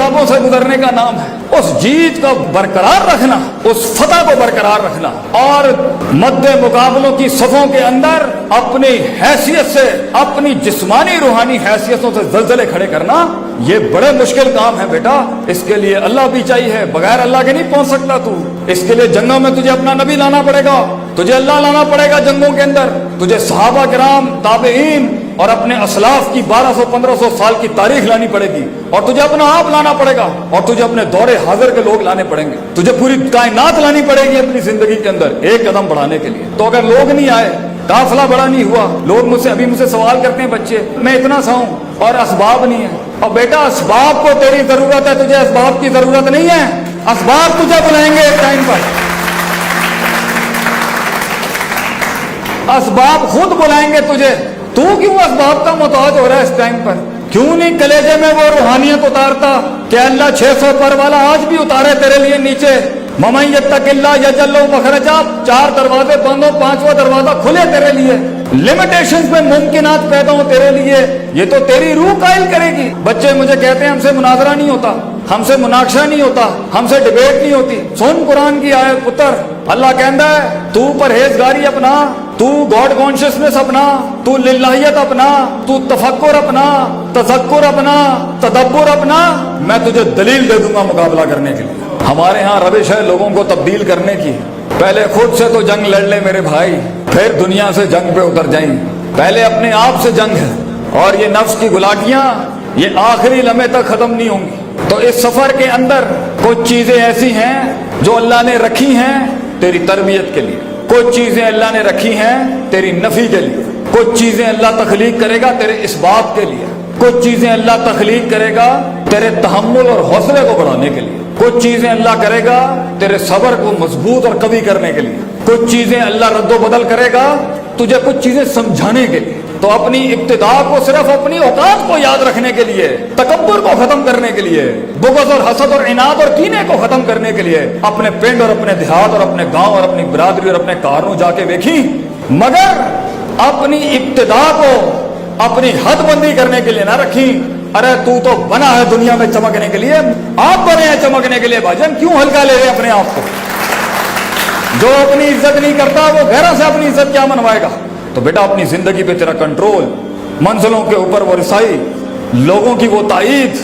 عذابوں سے گزرنے کا نام ہے۔ اس جیت کو برقرار رکھنا، اس فتح کو برقرار رکھنا، اور مد مقابلوں کی صفوں کے اندر اپنی حیثیت سے، اپنی جسمانی روحانی حیثیتوں سے زلزلے کھڑے کرنا، یہ بڑے مشکل کام ہے بیٹا۔ اس کے لیے اللہ بھی چاہیے، بغیر اللہ کے نہیں پہنچ سکتا تو۔ اس کے لیے جنگوں میں تجھے اپنا نبی لانا پڑے گا، تجھے اللہ لانا پڑے گا جنگوں کے اندر، تجھے صحابہ کرام، تابعین اور اپنے اسلاف کی 1200-1500 سال کی تاریخ لانی پڑے گی، اور تجھے اپنا آپ لانا پڑے گا، اور تجھے اپنے دور حاضر کے لوگ لانے پڑیں گے، تجھے پوری کائنات لانی پڑے گی اپنی زندگی کے اندر ایک قدم بڑھانے کے لیے۔ تو اگر لوگ نہیں آئے، قافلہ بڑا نہیں ہوا، لوگ مجھ سے سوال کرتے ہیں بچے، میں اتنا سا ہوں اور اسباب نہیں ہے۔ اور بیٹا اسباب کو تیری ضرورت ہے، تجھے اسباب کی ضرورت نہیں ہے۔ اسباب تجھے بلائیں گے ایک ٹائم پر، اسباب خود بلائیں گے تجھے۔ تو کیوں اسباب کا محتاج ہو رہا ہے اس ٹائم پر؟ کیوں نہیں کلیجے میں وہ روحانیت اتارتا کہ اللہ 600 پر والا آج بھی اتارے تیرے لیے نیچے؟ مَمَن يَتَّقِ اللَّهَ يَجْعَل لَّهُ مَخْرَجًا، 4 دروازے بند ہو، 5واں دروازہ کھلے تیرے لیے، لمیٹیشنز میں ممکنات پیدا ہو تیرے لیے، یہ تو تیری روح قائل کرے گی۔ بچے مجھے کہتے ہیں ہم سے مناظرہ نہیں ہوتا، ہم سے مناقشہ نہیں ہوتا، ہم سے ڈیبیٹ نہیں ہوتی۔ سن قرآن کی آیت پتر، اللہ کہندا ہے تو پرہیزگاری اپنا، تو گاڈ کانشیسنس اپنا، تو للہیت اپنا، تو تفکر اپنا، تذکر اپنا، تدبر اپنا، میں تجھے دلیل دے دوں گا مقابلہ کرنے کے لیے۔ ہمارے ہاں روش ہے لوگوں کو تبدیل کرنے کی، پہلے خود سے تو جنگ لڑ لے میرے بھائی، پھر دنیا سے جنگ پہ اتر جائیں۔ پہلے اپنے آپ سے جنگ ہے، اور یہ نفس کی غلاٹیاں یہ آخری لمحے تک ختم نہیں ہوں گی۔ تو اس سفر کے اندر کچھ چیزیں ایسی ہیں جو اللہ نے رکھی ہیں تیری تربیت کے لیے، کچھ چیزیں اللہ نے رکھی ہیں تیری نفی کے لیے، کچھ چیزیں اللہ تخلیق کرے گا تیرے اسباب کے لیے، کچھ چیزیں اللہ تخلیق کرے گا تیرے تحمل اور حوصلے کو بڑھانے کے لیے، کچھ چیزیں اللہ کرے گا تیرے صبر کو مضبوط اور قوی کرنے کے لیے، کچھ چیزیں اللہ رد و بدل کرے گا تجھے کچھ چیزیں سمجھانے کے لیے۔ تو اپنی ابتدا کو صرف اپنی اوقات کو یاد رکھنے کے لیے، تکبر کو ختم کرنے کے لیے، بغض اور حسد اور عناد اور کینے کو ختم کرنے کے لیے اپنے پنڈ اور اپنے دیہات اور اپنے گاؤں اور اپنی برادری اور اپنے کاروں جا کے دیکھی، مگر اپنی ابتدا کو اپنی حد بندی کرنے کے لیے نہ رکھی۔ ارے تو بنا ہے دنیا میں چمکنے کے لیے، آپ بنے ہیں چمکنے کے لیے، بھاجن کیوں ہلکا لے رہے اپنے آپ کو؟ جو اپنی عزت نہیں کرتا وہ غیروں سے اپنی عزت کیا منوائے گا؟ تو بیٹا اپنی زندگی پہ تیرا کنٹرول، منزلوں کے اوپر وہ رسائی، لوگوں کی وہ تائید،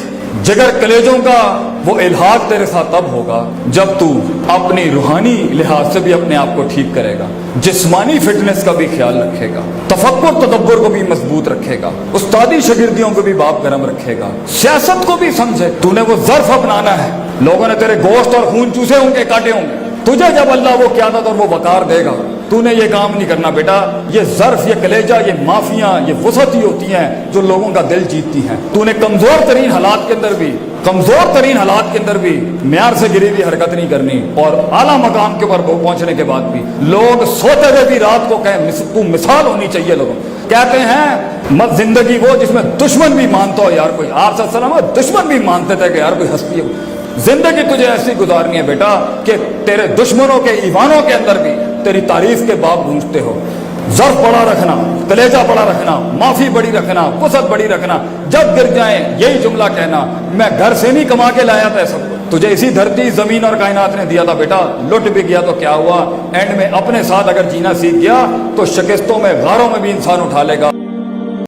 جگر کلیجوں کا وہ الحاق تیرے ساتھ تب ہوگا جب تو اپنی روحانی لحاظ سے بھی اپنے آپ کو ٹھیک کرے گا، جسمانی فٹنس کا بھی خیال رکھے گا، تفکر تدبر کو بھی مضبوط رکھے گا، استادی شاگردیوں کو بھی باپ گرم رکھے گا، سیاست کو بھی سمجھے۔ تو نے وہ ظرف اپنانا ہے، لوگوں نے تیرے گوشت اور خون چوسے ہوں گے، کاٹے ہوں گے، تجھے جب اللہ وہ قیادت اور وہ وقار دے گا تو نے یہ کام نہیں کرنا بیٹا۔ یہ ظرف، یہ کلیجہ، یہ معافیاں، یہ وسعت ہی ہوتی ہیں جو لوگوں کا دل جیتتی ہیں۔ تو نے کمزور ترین حالات کے اندر بھی معیار سے گری ہوئی حرکت نہیں کرنی، اور اعلیٰ مقام کے اوپر پہنچنے کے بعد بھی لوگ سوتے ہوئے بھی رات کو کہیں تو مثال ہونی چاہیے۔ لوگوں کہتے ہیں مت زندگی وہ جس میں دشمن بھی مانتا ہو یار کوئی، آپ صلی اللہ علیہ وسلم دشمن بھی مانتے تھے کہ یار کوئی ہستی ہے۔ زندگی تجھے ایسی گزارنی ہے بیٹا کہ تیرے دشمنوں کے ایوانوں کے اندر بھی تیری تعریف کے باب گونجتے ہو۔ ظرف بڑا رکھنا، کلیجہ بڑا رکھنا، معافی بڑی رکھنا، وسعت بڑی رکھنا، جب گر جائیں یہی جملہ کہنا، میں گھر سے نہیں کما کے لایا تھا سب کو، تجھے اسی دھرتی زمین اور کائنات نے دیا تھا بیٹا، لٹ بھی گیا تو کیا ہوا، اینڈ میں اپنے ساتھ اگر جینا سیکھ گیا تو شکستوں میں غاروں میں بھی انسان اٹھا لے گا۔